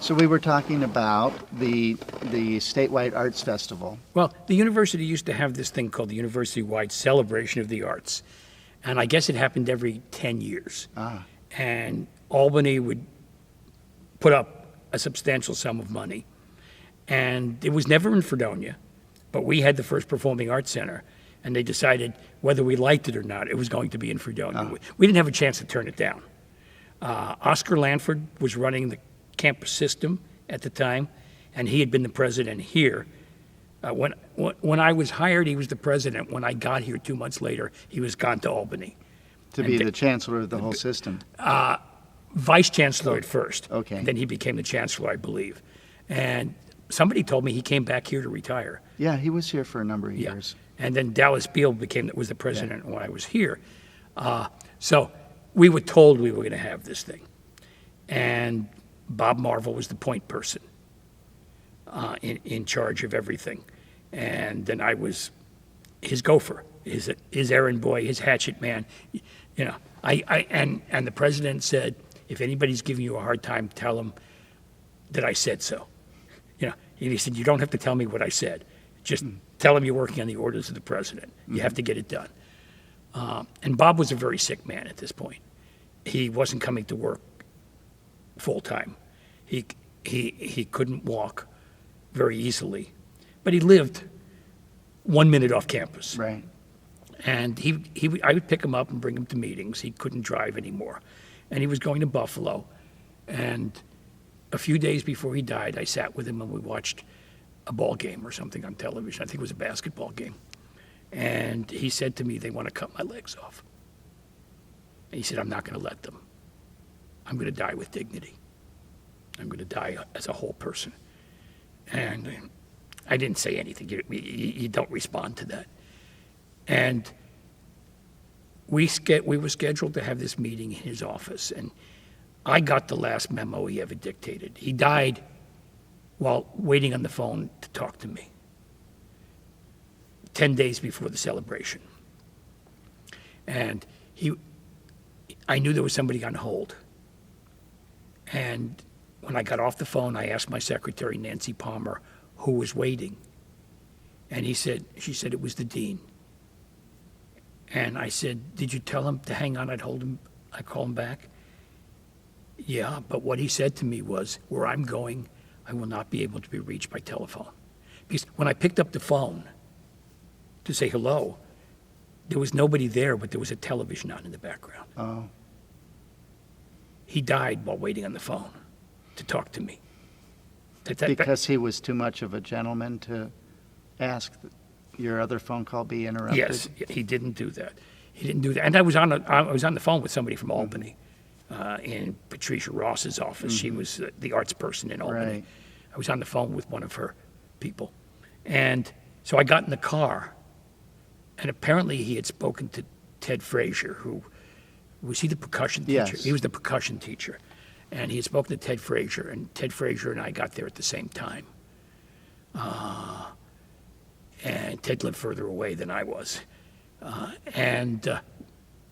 So we were talking about the statewide arts festival. Well, the university used to have this thing called the University-wide Celebration of the Arts. And I guess it happened every 10 years. And Albany would put up a substantial sum of money. And it was never in Fredonia, but we had the first performing arts center. And they decided whether we liked it or not, it was going to be in Fredonia. We didn't have a chance to turn it down. Oscar Lanford was running the campus system at the time, and he had been the president here. When I was hired, he was the president. When I got here 2 months later, he was gone to Albany. To be the chancellor of the whole system. Vice chancellor at first. Okay. Then he became the chancellor, I believe. And somebody told me he came back here to retire. Yeah, he was here for a number of years. And then Dallas Beal was the president when I was here. So we were told we were going to have this thing. And Bob Marvel was the point person in charge of everything. And then I was his gopher, his errand boy, his hatchet man. You know, and the president said, if anybody's giving you a hard time, tell them that I said so. You know, and he said, you don't have to tell me what I said. Just tell them you're working on the orders of the president. You have to get it done. And Bob was a very sick man at this point. He wasn't coming to work full time. He couldn't walk very easily, but he lived 1 minute off campus. Right. And I would pick him up and bring him to meetings. He couldn't drive anymore, and he was going to Buffalo. And a few days before he died, I sat with him and we watched a ball game or something on television. I think it was a basketball game. And he said to me, they want to cut my legs off. And he said, I'm not going to let them. I'm going to die with dignity. I'm going to die as a whole person. And I didn't say anything. You don't respond to that. And we were scheduled to have this meeting in his office, and I got the last memo he ever dictated. He died while waiting on the phone to talk to me 10 days before the celebration. And I knew there was somebody on hold. And when I got off the phone, I asked my secretary, Nancy Palmer, who was waiting. And she said it was the dean. And I said, did you tell him to hang on? I'd call him back. Yeah, but what he said to me was, where I'm going, I will not be able to be reached by telephone. Because when I picked up the phone to say hello, there was nobody there, but there was a television on in the background. Oh. He died while waiting on the phone to talk to me. Because he was too much of a gentleman to ask that your other phone call be interrupted? Yes, he didn't do that. He didn't do that. And I was on the phone with somebody from Albany in Patricia Ross's office. She was the arts person in Albany. Right. I was on the phone with one of her people. And so I got in the car, and apparently he had spoken to Ted Frazier, who was he the percussion teacher? Yes. He was the percussion teacher. And he had spoken to Ted Frazier, and Ted Frazier and I got there at the same time. And Ted lived further away than I was.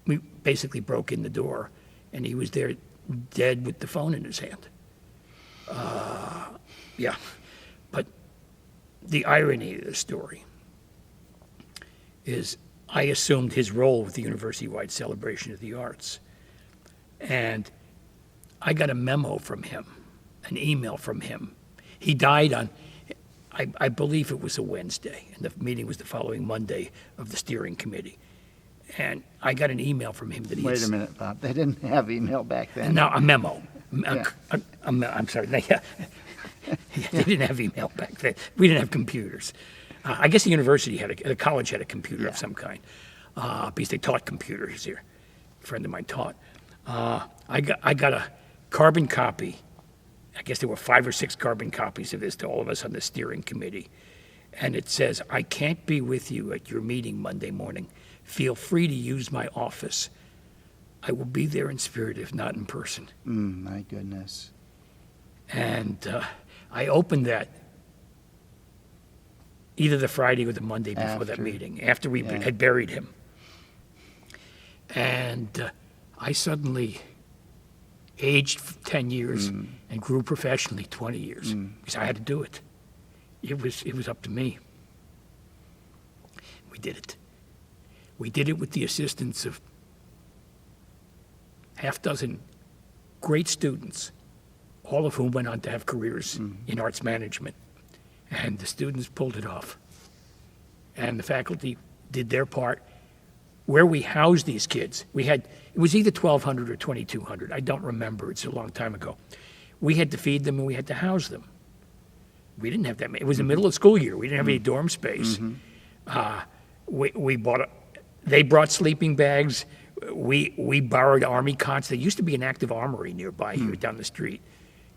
We basically broke in the door, and he was there dead with the phone in his hand. Yeah. But the irony of the story is I assumed his role with the University-wide Celebration of the Arts. And I got a memo from him, an email from him. He died on, I believe it was a Wednesday, and the meeting was the following Monday of the steering committee. And I got an email from him that he Wait a minute, Bob. They didn't have email back then. No, a memo. Yeah. I'm sorry. They didn't have email back then. We didn't have computers. I guess the university the college had a computer of some kind, because they taught computers here. A friend of mine taught. I got a carbon copy. I guess there were 5 or 6 carbon copies of this to all of us on the steering committee. And it says, I can't be with you at your meeting Monday morning. Feel free to use my office. I will be there in spirit, if not in person. My goodness. And I opened that either the Friday or the Monday before that meeting, after we had buried him. And I suddenly aged 10 years, and grew professionally 20 years because I had to do it. It was up to me. We did it. We did it with the assistance of half dozen great students, all of whom went on to have careers in arts management. And the students pulled it off. And the faculty did their part. Where we housed these kids, it was either 1,200 or 2,200. I don't remember. It's a long time ago. We had to feed them and we had to house them. We didn't have that many. It was the middle of school year. We didn't have any dorm space. They brought sleeping bags. We borrowed army cots. There used to be an active armory nearby here down the street.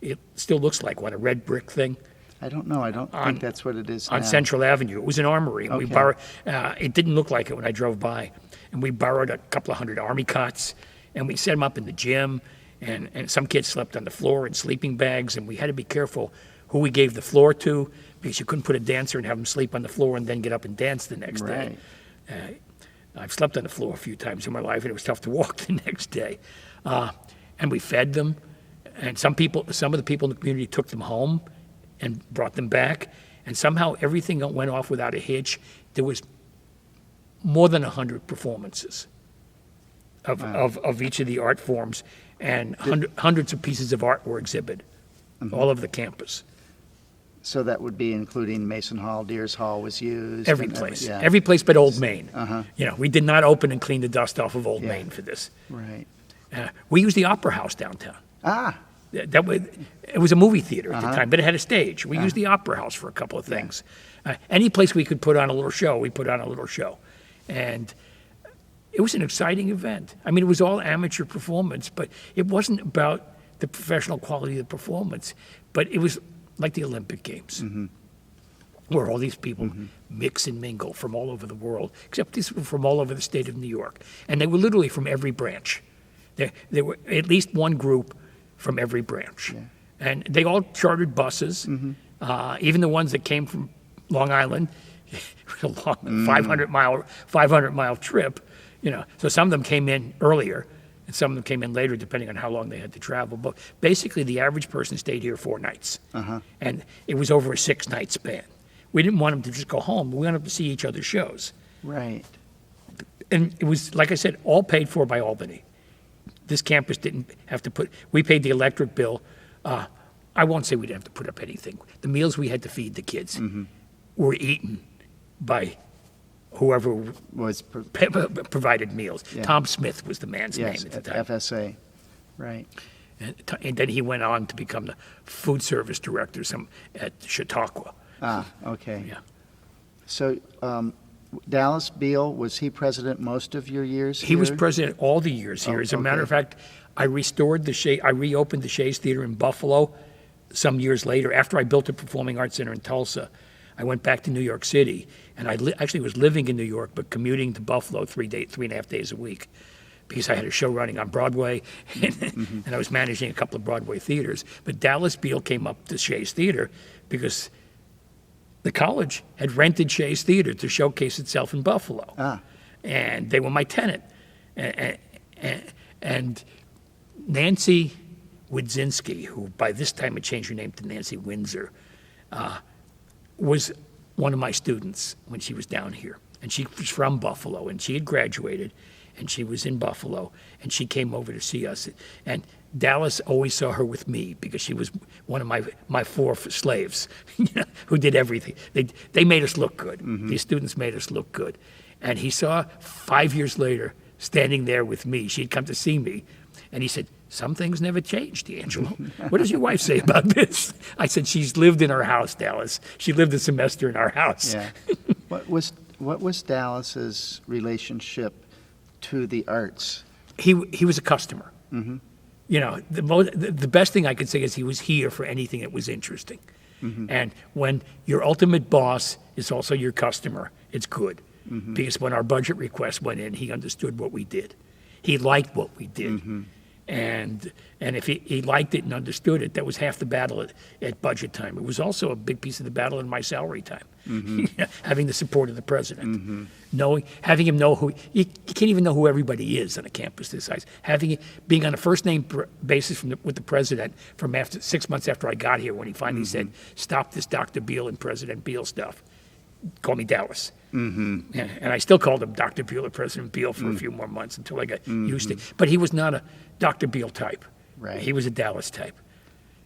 It still looks like one, a red brick thing. I don't know. I don't think that's what it is On now. Central Avenue. It was an armory. We Okay. borrowed, it didn't look like it when I drove by. And we borrowed a couple of hundred army cots, and we set them up in the gym, and some kids slept on the floor in sleeping bags, and we had to be careful who we gave the floor to, because you couldn't put a dancer and have them sleep on the floor and then get up and dance the next day. I've slept on the floor a few times in my life, and it was tough to walk the next day. And we fed them, and some of the people in the community took them home and brought them back, and somehow everything went off without a hitch. There was more than 100 performances of each of the art forms, and hundreds of pieces of art were exhibited all over the campus. So that would be including Mason Hall, Deers Hall was used. Every and place. yeah. Every place but Old Main. Uh-huh. We did not open and clean the dust off of Old Yeah. Main for this. Right. We used the Opera House downtown. Ah, It was a movie theater at the time, but it had a stage. We used the Opera House for a couple of things. Any place we could put on a little show, we put on a little show. And it was an exciting event. I mean, it was all amateur performance, but it wasn't about the professional quality of the performance, but it was like the Olympic Games, where all these people mix and mingle from all over the world, except these were from all over the state of New York. And they were literally from every branch. There were at least one group from every branch. Yeah. And they all chartered buses, even the ones that came from Long Island, a long 500-mile trip. So some of them came in earlier, and some of them came in later, depending on how long they had to travel. But basically, the average person stayed here 4 nights, and it was over a 6-night span. We didn't want them to just go home. We wanted them to see each other's shows. right. And it was, like I said, all paid for by Albany. This campus didn't have to we paid the electric bill. I won't say we didn't have to put up anything. The meals we had to feed the kids were eaten by whoever Was provided meals. Yeah. Tom Smith was the man's yes, name at the at time. FSA. Right. And then he went on to become the food service director at Chautauqua. Ah, okay. Yeah. So Dallas Beal, was he president most of your years He was here? president all the years here. Oh, As a matter of okay. fact, I reopened the Shays Theater in Buffalo some years later. After I built a performing arts center in Tulsa, I went back to New York City, and I actually was living in New York, but commuting to Buffalo 3.5 days a week, because I had a show running on Broadway, and I was managing a couple of Broadway theaters. But Dallas Beal came up to Shays Theater because the college had rented Shays Theater to showcase itself in Buffalo. Ah. And they were my tenant. And Nancy Widzinski, who by this time had changed her name to Nancy Windsor, was one of my students when she was down here. And she was from Buffalo, and she had graduated, and she was in Buffalo, and she came over to see us. And Dallas always saw her with me because she was one of my 4 slaves, who did everything. They made us look good. These students made us look good. And he saw 5 years later, standing there with me, she'd come to see me, and he said, "Some things never change, D'Angelo. What does your wife say about this?" I said, "She's lived in our house, Dallas. She lived a semester in our house." Yeah. What was Dallas's relationship to the arts? He was a customer. The best thing I could say is he was here for anything that was interesting. And when your ultimate boss is also your customer, it's good. Because when our budget request went in, he understood what we did. He liked what we did. And if he liked it and understood it, that was half the battle at budget time. It was also a big piece of the battle in my salary time, having the support of the president, having him know who you can't even know who everybody is on a campus this size. Being on a first name basis with the president from 6 months after I got here, when he finally said, "Stop this Dr. Beale and President Beale stuff. Call me Dallas." And I still called him Dr. Beale or President Beale for a few more months until I got used to it. But he was not a Dr. Beale type. Right. He was a Dallas type.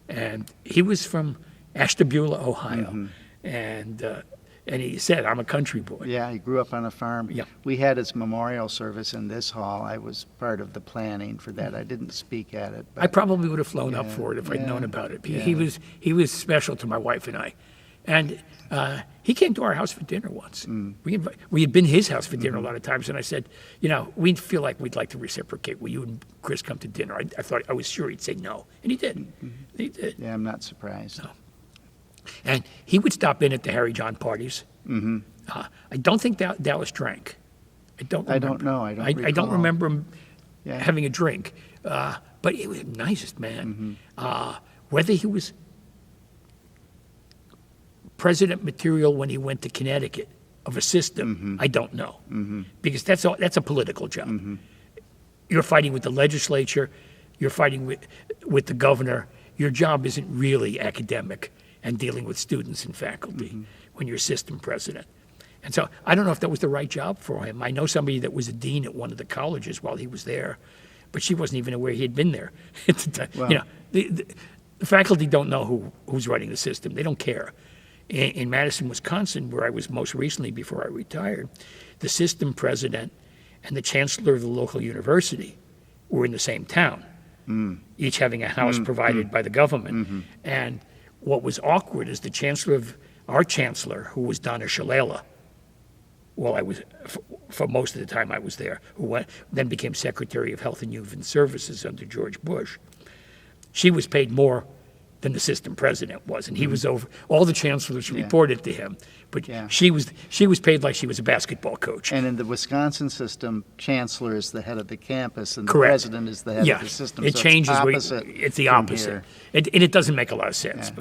And he was from Ashtabula, Ohio. And he said, "I'm a country boy." Yeah, he grew up on a farm. Yeah. We had his memorial service in this hall. I was part of the planning for that. I didn't speak at it. I probably would have flown up Yeah, for it if I'd yeah, known about it. yeah. He was special to my wife and I. And he came to our house for dinner once. We had been to his house for dinner a lot of times, and I said, we feel like we'd like to reciprocate. Will you and Chris come to dinner? I was sure he'd say no, and he did. He did. Yeah, I'm not surprised. No. And he would stop in at the Harry John parties. I don't think Dallas drank. I don't know. I don't I don't recall. remember him Yeah. having a drink. But he was the nicest man. Whether he was president material when he went to Connecticut of a system, I don't know. Because that's a political job. You're fighting with the legislature. You're fighting with the governor. Your job isn't really academic and dealing with students and faculty when you're system president. And so I don't know if that was the right job for him. I know somebody that was a dean at one of the colleges while he was there, but she wasn't even aware he had been there at the time. Well- The faculty don't know who's running the system. They don't care. In Madison, Wisconsin, where I was most recently before I retired, the system president and the chancellor of the local university were in the same town, each having a house provided by the government. And what was awkward is our chancellor, who was Donna Shalala, for most of the time I was there, who then became Secretary of Health and Human Services under George Bush. She was paid more than the system president was, and he was over. All the chancellors reported to him, but Yeah. she was paid like she was a basketball coach. And in the Wisconsin system, chancellor is the head of the campus, and the Correct. president is the head Yeah, of the system. it So changes. It's The from opposite, here. and it doesn't make a lot of sense.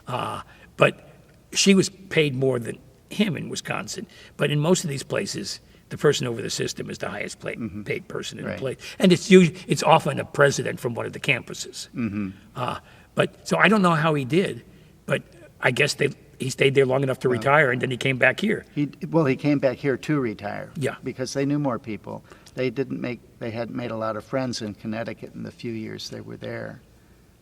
Yeah. But she was paid more than him in Wisconsin. But in most of these places, the person over the system is the highest paid person in the Right. place, and it's often a president from one of the campuses. But so I don't know how he did, but I guess he stayed there long enough to retire, and then he came back here. He came back here to retire. Yeah. Because they knew more people. They hadn't made a lot of friends in Connecticut in the few years they were there.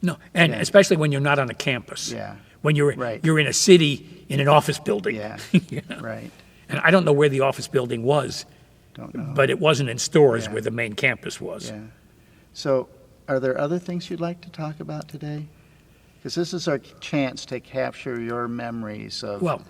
No, and Yeah. especially when you're not on a campus. Yeah. When you're Right. you're in a city in an office building. Yeah. You know? Right. And I don't know where the office building was, Don't know. but it wasn't in Storrs Yeah. where the main campus was. Yeah. So, are there other things you'd like to talk about today? Because this is our chance to capture your memories of Well,